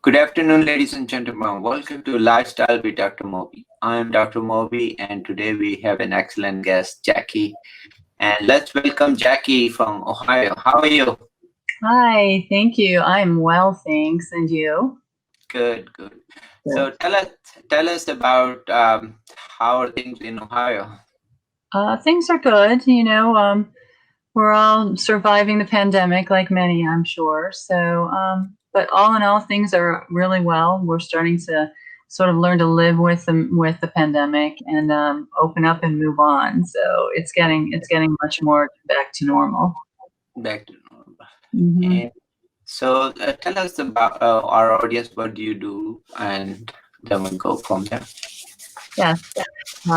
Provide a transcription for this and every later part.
Good afternoon, ladies and gentlemen. Welcome to Lifestyle with Dr. Mobi. I'm Dr. Mobi, and today we have an excellent guest, Jackie. And let's welcome Jackie from Ohio. How are you? Hi, thank you. I'm well, thanks. And you? Good, good. Good. So tell us about how are things in Ohio? Things are good. We're all surviving the pandemic, like many, I'm sure. But all in all, things are really well. We're starting to sort of learn to live with the pandemic and open up and move on. So it's getting much more back to normal. Back to normal. hmm And tell us about our audience. What do you do? And then we'll go from there. Yes. So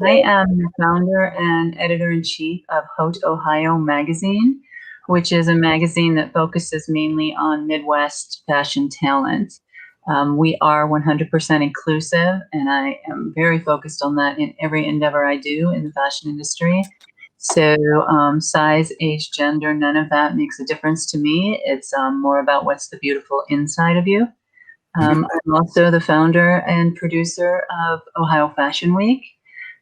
I am the founder and editor in chief of Haute Ohio Magazine, which is a magazine that focuses mainly on Midwest fashion talent. We are 100% inclusive, and I am very focused on that in every endeavor I do in the fashion industry. So, size, age, gender, none of that makes a difference to me. It's more about what's the beautiful inside of you. Mhm, I'm also the founder and producer of Ohio Fashion Week.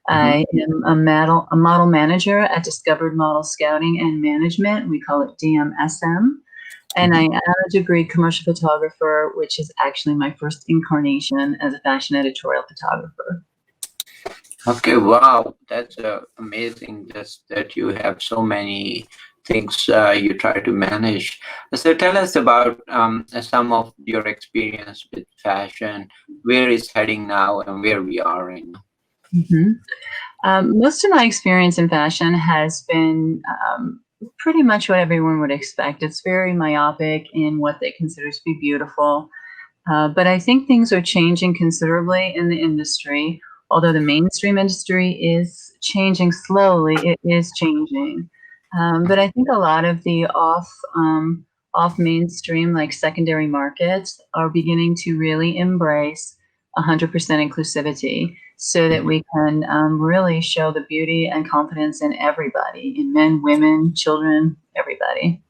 mhm. I am a model manager at Discovered Model Scouting and Management. We call it DMSM. And I Mhm. am a degreed commercial photographer, which is actually my first incarnation as a fashion editorial photographer. Okay, wow, that's amazing. Just that you have so many things you try to manage. So tell us about some of your experience with fashion, where it's heading now, and where we are right now. hmm Most of my experience in fashion has been pretty much what everyone would expect. It's very myopic in what they consider to be beautiful. But I think things are changing considerably in the industry. Although the mainstream industry is changing slowly, it is changing. But I think a lot of the off mainstream, like secondary markets, are beginning to really embrace 100% inclusivity, so that we can really show the beauty and confidence in everybody, in men, women, children, everybody.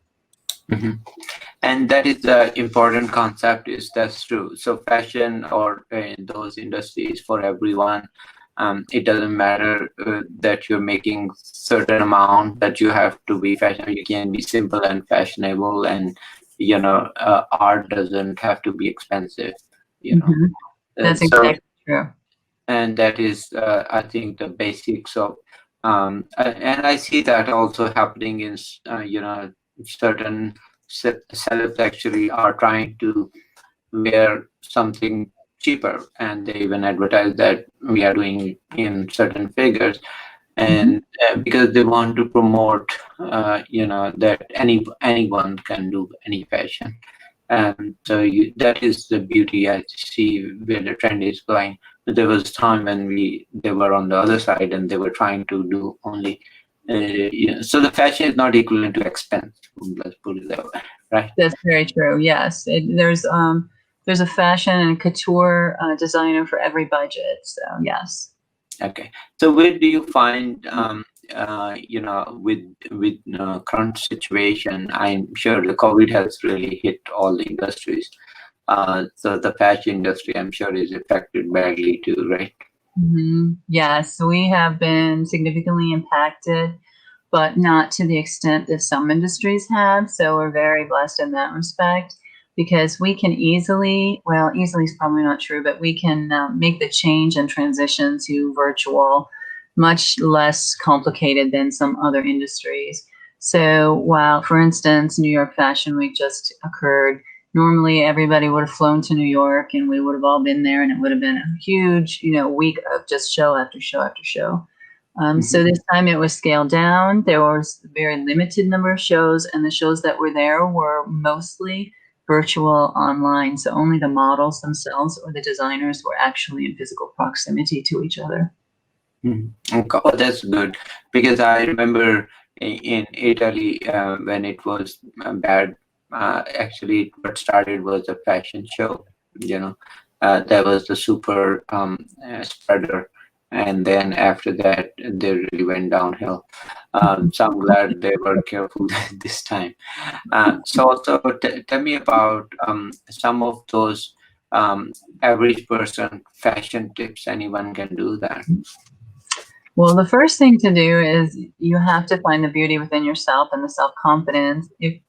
Mhm. And that is the important concept. Is that's true? So fashion or those industries for everyone. It doesn't matter that you're making certain amount that you have to be fashion. You can be simple and fashionable, and art doesn't have to be expensive. You know, hmm That's so exactly true. and that is I think the basics of and I see that also happening in certain celebs actually are trying to wear something cheaper, and they even advertise that we are doing in certain figures, Mhm. and because they want to promote that anyone can do any fashion. That is the beauty I see where the trend is going. There was time when they were on the other side and they were trying to do only. So the fashion is not equivalent to expense. Let's put it that way, right? That's very true. Yes, there's a fashion and couture designer for every budget. So yes. Okay. So where do you find, with current situation? I'm sure the COVID has really hit all the industries. So the fashion industry, I'm sure, is affected badly too, right? Yes, we have been significantly impacted, but not to the extent that some industries have. So we're very blessed in that respect, because we can easily is probably not true, but we can make the change and transition to virtual much less complicated than some other industries. So while, for instance, New York Fashion Week just occurred, normally everybody would have flown to New York and we would have all been there, and it would have been a huge, week of just show after show after show. So Mhm. this time it was scaled down. There was a very limited number of shows, and the shows that were there were mostly virtual online. So only the models themselves or the designers were actually in physical proximity to each other. Okay. Oh, that's good because I remember in Italy when it was bad. Actually, what started was a fashion show. That was the super spreader, and then after that they really went downhill. So I'm glad they were careful this time. So also tell me about some of those um, average person fashion tips. Anyone can do that. Well, the first thing to do is you have to find the beauty within yourself and the self-confidence. If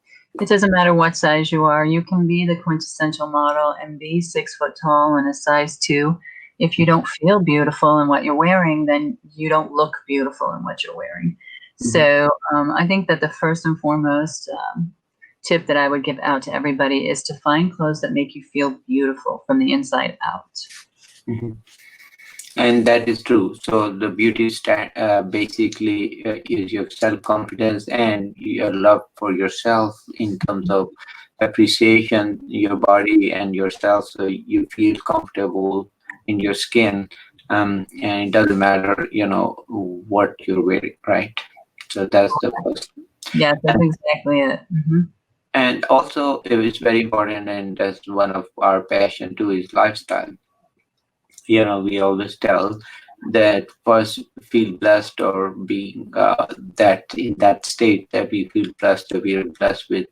it doesn't matter what size you are, you can be the quintessential model and be 6 foot tall and a size 2. If you don't feel beautiful in what you're wearing, then you don't look beautiful in what you're wearing. Mhm. So I think that the first and foremost tip that I would give out to everybody is to find clothes that make you feel beautiful from the inside out. Mhm. And that is true. So the beauty basically is your self confidence and your love for yourself in terms of appreciation your body and yourself, so you feel comfortable in your skin, and it doesn't matter, what you're wearing, right? So that's the first. Yes, that's And, exactly it. and also it is very important, and that's one of our passion too, is lifestyle. We always tell that first feel blessed, or being that in that state that we feel blessed, that we are blessed with.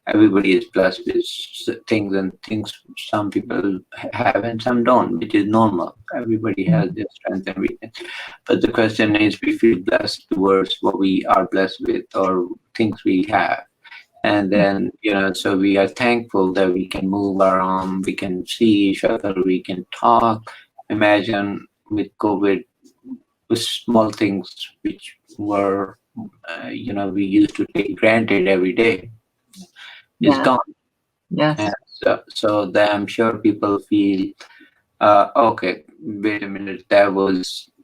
Everybody is blessed with things, and things some people have and some don't, which is normal. Everybody has their strength and weakness. But the question is, we feel blessed towards what we are blessed with, or things we have. And then, so we are thankful that we can move around, we can see each other, we can talk. Imagine with COVID, with small things which were, we used to take granted every day, is Yeah. gone. And Yes. I'm sure people feel, okay, wait a minute, that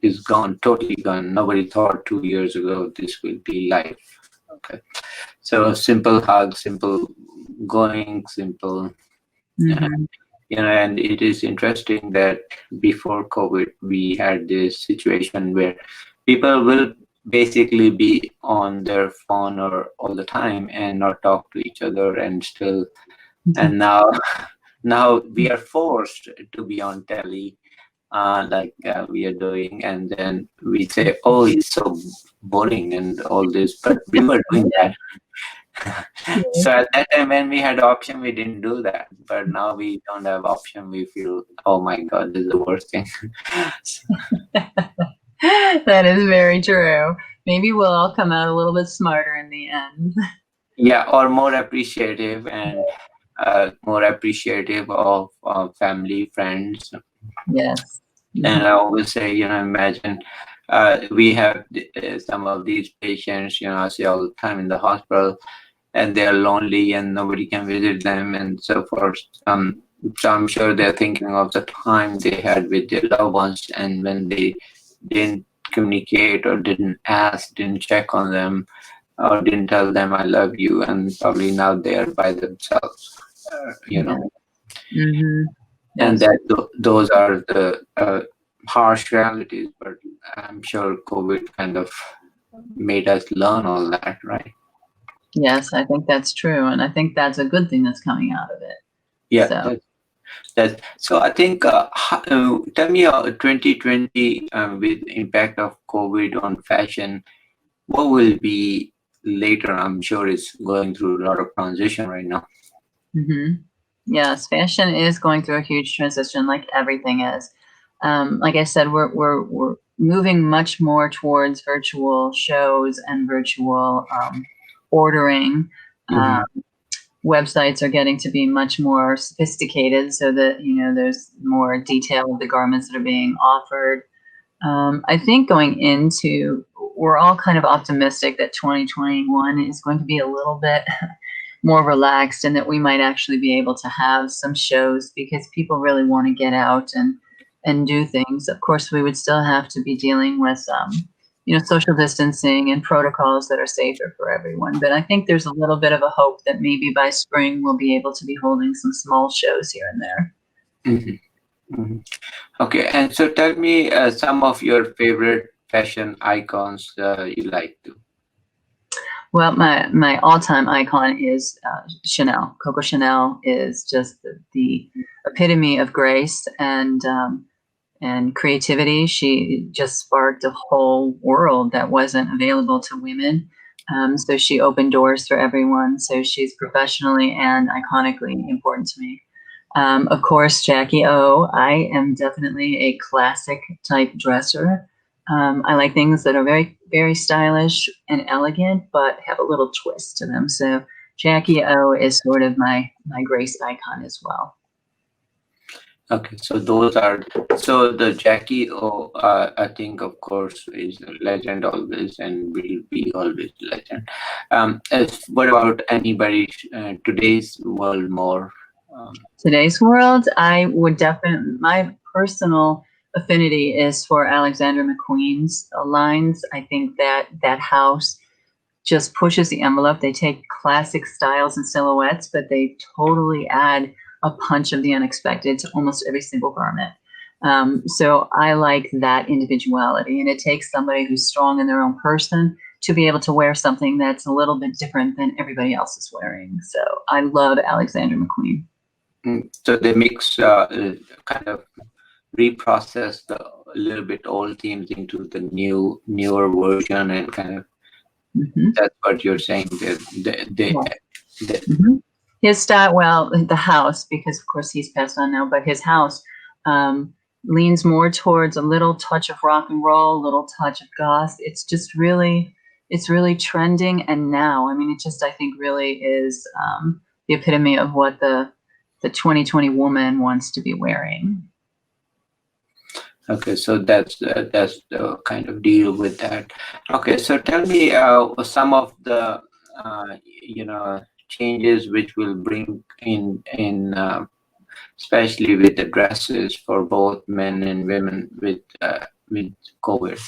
is gone, totally gone. Nobody thought 2 years ago this will be life. Okay. So simple hug, simple going, simple. uh, Hmm. and it is interesting that before COVID, we had this situation where people will basically be on their phone or all the time and not talk to each other, and still, and now, now we are forced to be on telly, like we are doing, and then we say, "Oh, it's so boring," and all this, but we were doing that. So at that time when we had option, we didn't do that. But now we don't have option. We feel, oh my God, this is the worst thing. That is very true. Maybe we'll all come out a little bit smarter in the end. Yeah, or more appreciative, and more appreciative of family, friends. Yes. And Mhm. I always say, imagine we have some of these patients, I see all the time in the hospital, and they're lonely and nobody can visit them and so forth. So I'm sure they're thinking of the time they had with their loved ones, and when they didn't communicate or didn't ask, didn't check on them, or didn't tell them I love you, and probably now they are by themselves, Yeah. Hmm. and Yes. that those are the harsh realities. But I'm sure COVID kind of made us learn all that, right? Yes, I think that's true, and I think that's a good thing that's coming out of it. Yeah, So, so I think, tell me, 2020, with impact of COVID on fashion, what will be later? I'm sure it's going through a lot of transition right now. hmm yes, fashion is going through a huge transition, like everything is. Like I said, we're moving much more towards virtual shows and virtual ordering. Hmm. Websites are getting to be much more sophisticated so that there's more detail of the garments that are being offered. I think going into we're all kind of optimistic that 2021 is going to be a little bit more relaxed and that we might actually be able to have some shows because people really want to get out and do things. Of course, we would still have to be dealing with social distancing and protocols that are safer for everyone. But I think there's a little bit of a hope that maybe by spring we'll be able to be holding some small shows here and there. Hmm. Hmm. Okay, and so tell me, some of your favorite fashion icons you like to. Well, my all-time icon is Chanel. Coco Chanel is just the epitome of grace, and and creativity. She just sparked a whole world that wasn't available to women. So she opened doors for everyone. So she's professionally and iconically important to me. Of course, Jackie O. I am definitely a classic type dresser. I like things that are very, very stylish and elegant, but have a little twist to them. So Jackie O is sort of my grace icon as well. Okay, so those are so the Jackie O. I think, of course, is a legend always and will be always legend. What about anybody today's world more? Today's world, I would definitely, my personal affinity is for Alexander McQueen's lines. I think that that house just pushes the envelope. They take classic styles and silhouettes, but they totally add a punch of the unexpected to almost every single garment. So I like that individuality, and it takes somebody who's strong in their own person to be able to wear something that's a little bit different than everybody else is wearing. So I love Alexander McQueen. So they mix kind of reprocess the a little bit old themes into the newer version and kind of that's what you're saying. His style, well, the house, because of course he's passed on now, but his house leans more towards a little touch of rock and roll, a little touch of goth. It's just really, it's really trending. And now, I mean, it just, I think really is the epitome of what the 2020 woman wants to be wearing. Okay, so that's the kind of deal with that. Okay, so tell me some of the changes which will bring in especially with the dresses for both men and women with COVID.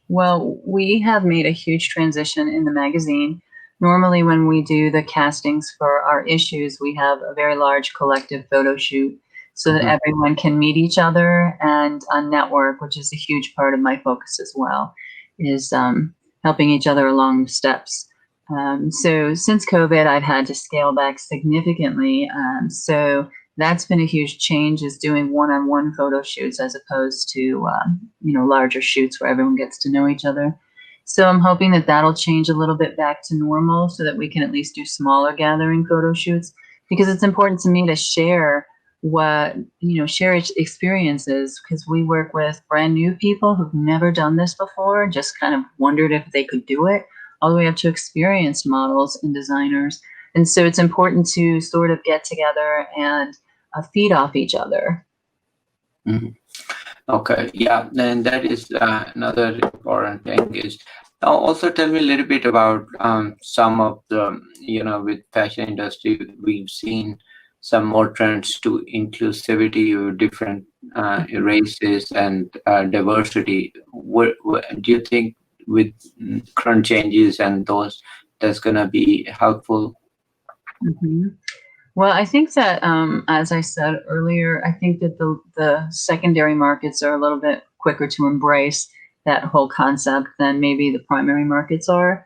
Well, we have made a huge transition in the magazine. Normally, when we do the castings for our issues, we have a very large collective photo shoot so that everyone can meet each other and network, which is a huge part of my focus as well, is helping each other along the steps. So since COVID, I've had to scale back significantly. So that's been a huge change, is doing one-on-one photo shoots as opposed to larger shoots where everyone gets to know each other. So I'm hoping that that'll change a little bit back to normal so that we can at least do smaller gathering photo shoots, because it's important to me to share share experiences, because we work with brand new people who've never done this before, just kind of wondered if they could do it, all the way up to experienced models and designers. And so it's important to sort of get together and feed off each other. Okay, yeah, and that is another important thing is also tell me a little bit about some of the, with fashion industry, we've seen some more trends to inclusivity of different races and diversity. What do you think with current changes and those that's going to be helpful? Well, I think that, as I said earlier, I think that the secondary markets are a little bit quicker to embrace that whole concept than maybe the primary markets are.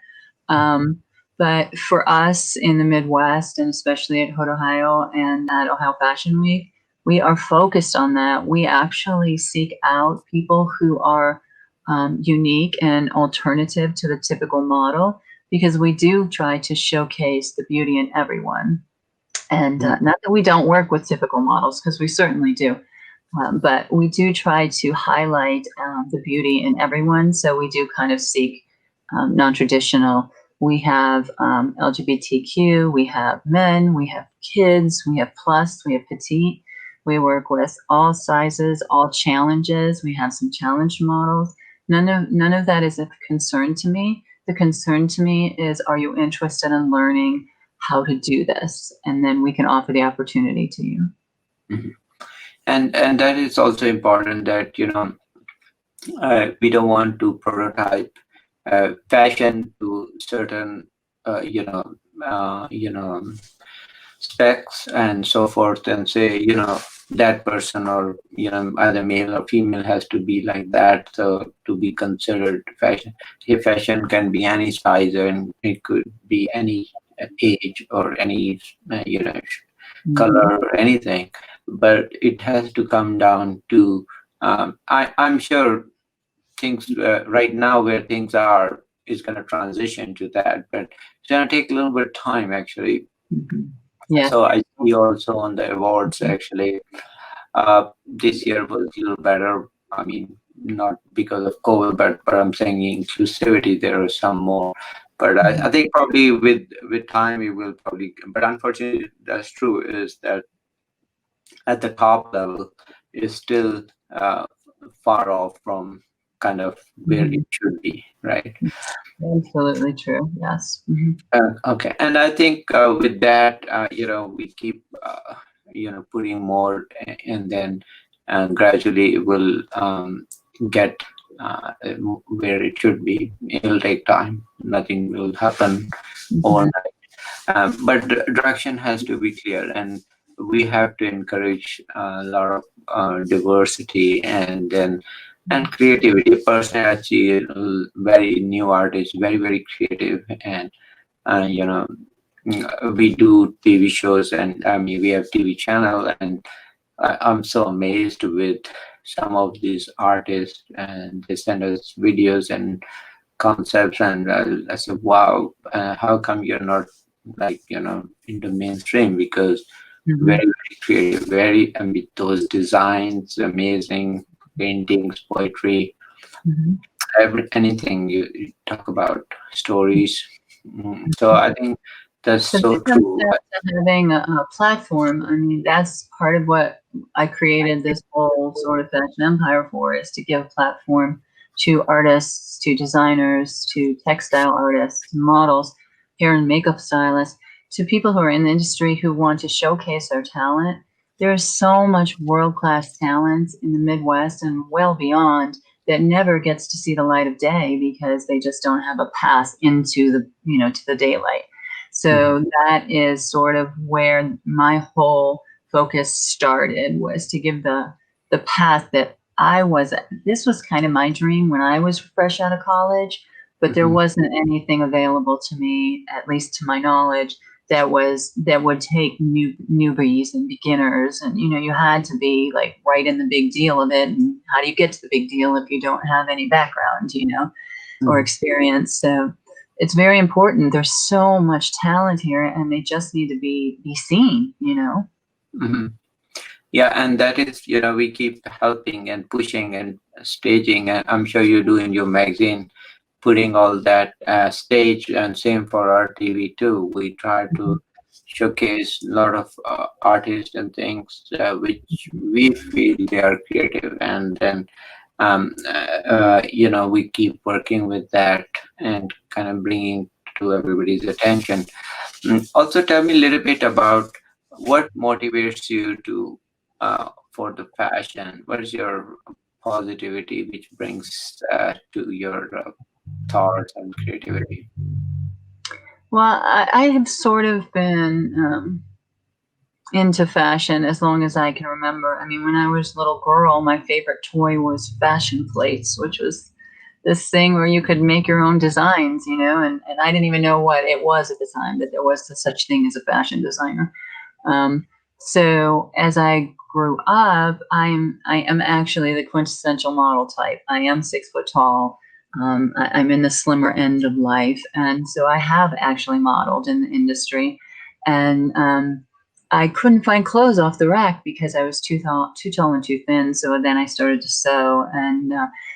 But for us in the Midwest, and especially at Hood, Ohio and at Ohio Fashion Week, we are focused on that. We actually seek out people who are unique and alternative to the typical model, because we do try to showcase the beauty in everyone. And not that we don't work with typical models, because we certainly do. But we do try to highlight the beauty in everyone. So we do kind of seek non-traditional. We have LGBTQ, we have men, we have kids, we have plus, we have petite. We work with all sizes, all challenges. We have some challenge models. None of that is a concern to me. The concern to me is, are you interested in learning how to do this? And then we can offer the opportunity to you. And that is also important that, we don't want to prototype fashion to certain, specs and so forth, and say, that person or, either male or female has to be like that. So to be considered fashion, fashion can be any size and it could be any age or any, color or anything. but it has to come down to I'm sure things right now where things are is going to transition to that, but it's going to take a little bit of time actually. Yeah. So I see also on the awards actually, this year was a little better. I mean, not because of COVID, but I'm saying inclusivity. There are some more, but I think probably with time we will probably. But unfortunately, that's true. Is that at the top level is still uh, far off from kind of where Mhm. it should be, right? Absolutely true. Yes. Okay, and I think with that, we keep putting more, and then gradually it will get where it should be. It'll take time. Nothing will happen overnight. But the direction has to be clear, and we have to encourage a lot of diversity and creativity. Personally, I see very new artists, very very creative, and uh, you know we do TV shows, and I mean we have TV channel, and I'm so amazed with some of these artists, and they send us videos and concepts, and I said, wow, how come you're not like into mainstream? Because very Mhm. very creative, very with those designs, amazing paintings, poetry, Mhm. anything you talk about, stories. So I think that's But so it comes true. down to having a platform. I mean, that's part of what I created this whole sort of fashion empire for, is to give a platform to artists, to designers, to textile artists, to models, hair and makeup stylists, to people who are in the industry who want to showcase their talent. There's so much world-class talent in the Midwest and well beyond that never gets to see the light of day because they just don't have a path into to the daylight. Mhm. So that is sort of where my whole focus started, was to give the path that I was at. This was kind of my dream when I was fresh out of college, but there Mhm. wasn't anything available to me, at least to my knowledge, that would take newbies and beginners, and you had to be like right in the big deal of it. And how do you get to the big deal if you don't have any background, or Mhm. experience? So it's very important. There's so much talent here, and they just need to be seen. Mhm. Yeah, and that is, we keep helping and pushing and staging, and I'm sure you do in your magazine, putting all that stage, and same for our TV too. We try to showcase a lot of artists and things which we feel they are creative, and then we keep working with that and kind of bringing to everybody's attention. Also, tell me a little bit about what motivates you to for the fashion. What is your positivity which brings to your thoughts and creativity? Well, I have sort of been into fashion as long as I can remember. I mean, when I was a little girl, my favorite toy was fashion plates, which was this thing where you could make your own designs, and I didn't even know what it was at the time, that there was such thing as a fashion designer. Um, so as I grew up, I am actually the quintessential model type. I am 6 foot tall. I'm in the slimmer end of life, and so I have actually modeled in the industry, and I couldn't find clothes off the rack because I was too tall and too thin. So then I started to sew, and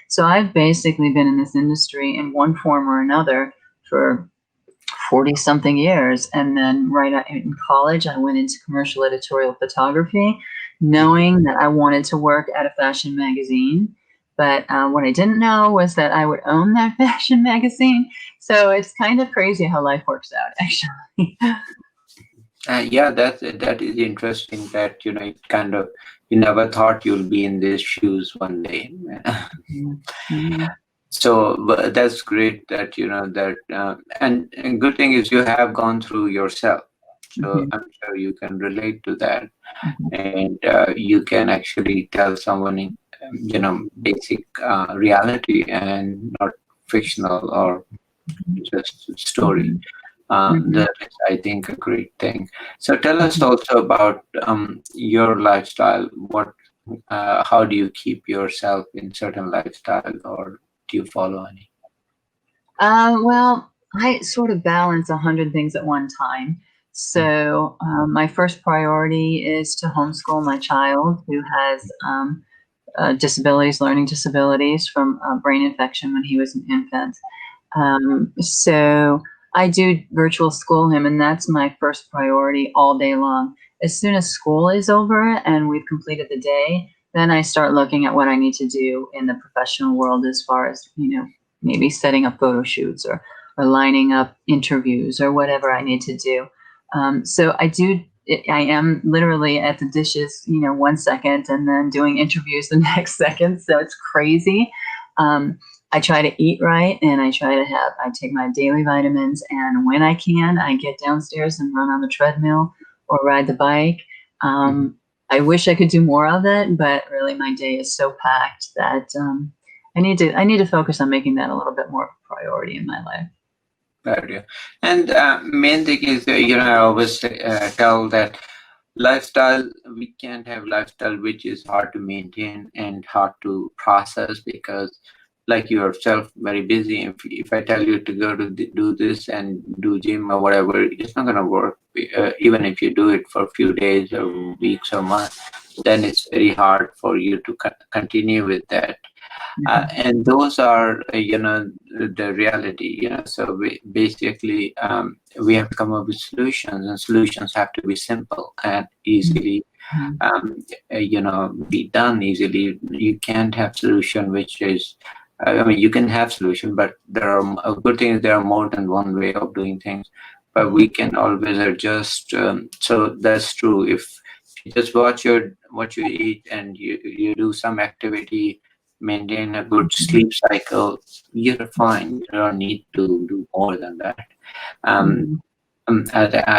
so I've basically been in this industry in one form or another for 40 something years. And then in college, I went into commercial editorial photography, knowing that I wanted to work at a fashion magazine. But what I didn't know was that I would own that fashion magazine. So it's kind of crazy how life works out, actually. Yeah, that is interesting. That it kind of you never thought you'll be in these shoes one day. Mhm. So but that's great that that, and good thing is you have gone through yourself. So Mhm. I'm sure you can relate to that, Mhm. and you can actually tell someone in basic reality and not fictional or just story. Mhm. That is, I think, a great thing. So tell us also about your lifestyle. How do you keep yourself in certain lifestyle, or do you follow any? Well, I sort of balance 100 things at one time. So my first priority is to homeschool my child who has disabilities, learning disabilities from brain infection when he was an infant. So I do virtual school him, and that's my first priority all day long. As soon as school is over and we've completed the day, then I start looking at what I need to do in the professional world as far as, maybe setting up photo shoots or lining up interviews or whatever I need to do. So I am literally at the dishes, 1 second and then doing interviews the next second. So it's crazy. I try to eat right, and I take my daily vitamins, and when I can, I get downstairs and run on the treadmill or ride the bike. I wish I could do more of it, but really my day is so packed that I need to focus on making that a little bit more of a priority in my life. Yeah. And main thing is, I always tell that lifestyle, we can't have lifestyle which is hard to maintain and hard to process, because like you yourself very busy. If I tell you to go to do this and do gym or whatever, it's not going to work. Even if you do it for a few days or weeks or months, then it's very hard for you to continue with that. And those are, the reality. So basically, we have to come up with solutions, and solutions have to be simple and easily, be done easily. You can't have solution which is, you can have solution, but there are a good thing is there are more than one way of doing things, but we can always adjust. So that's true. If you just watch what you eat and you do some activity, maintain a good sleep cycle, you're fine. You don't need to do more than that. I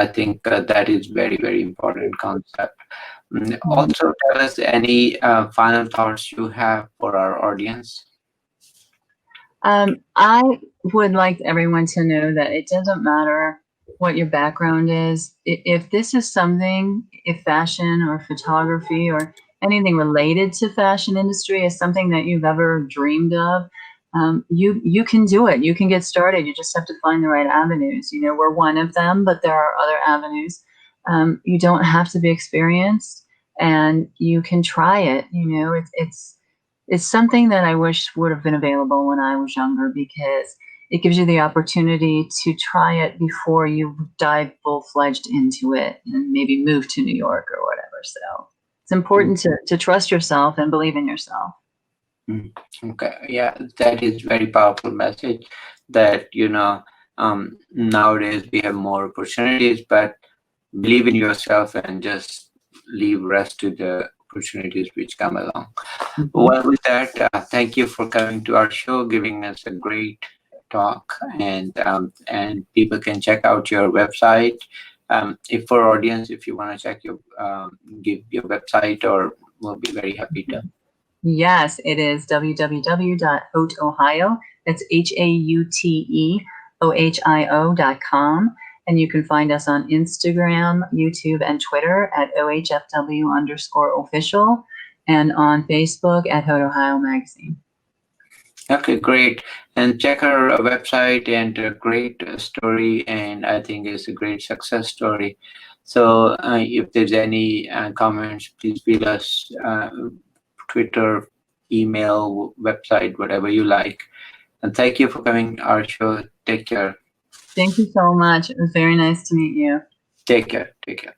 think that is very, very important concept. Also, tell us any final thoughts you have for our audience. I would like everyone to know that it doesn't matter what your background is. If this is something, if fashion or photography or anything related to fashion industry is something that you've ever dreamed of, you can do it. You can get started. You just have to find the right avenues. We're one of them, but there are other avenues. You don't have to be experienced, and you can try it. It's something that I wish would have been available when I was younger, because it gives you the opportunity to try it before you dive full-fledged into it and maybe move to New York or whatever. So it's important to trust yourself and believe in yourself. Okay, yeah, that is very powerful message that, nowadays we have more opportunities, but believe in yourself and just leave rest to the opportunities which come along. Well, with that, thank you for coming to our show, giving us a great talk, and people can check out your website. If for audience, if you want to check give your website, or we'll be very happy to. Yes, it is www.hauteohio. That's HAUTEOHIO.com. And you can find us on Instagram, YouTube, and Twitter at OHFW_official, and on Facebook at Haute Ohio Magazine. Okay, great. And check our website, and a great story, and I think it's a great success story. So if there's any comments, please feel us, Twitter, email, website, whatever you like. And thank you for coming to our show. Take care. Thank you so much. It was very nice to meet you. Take care. Take care.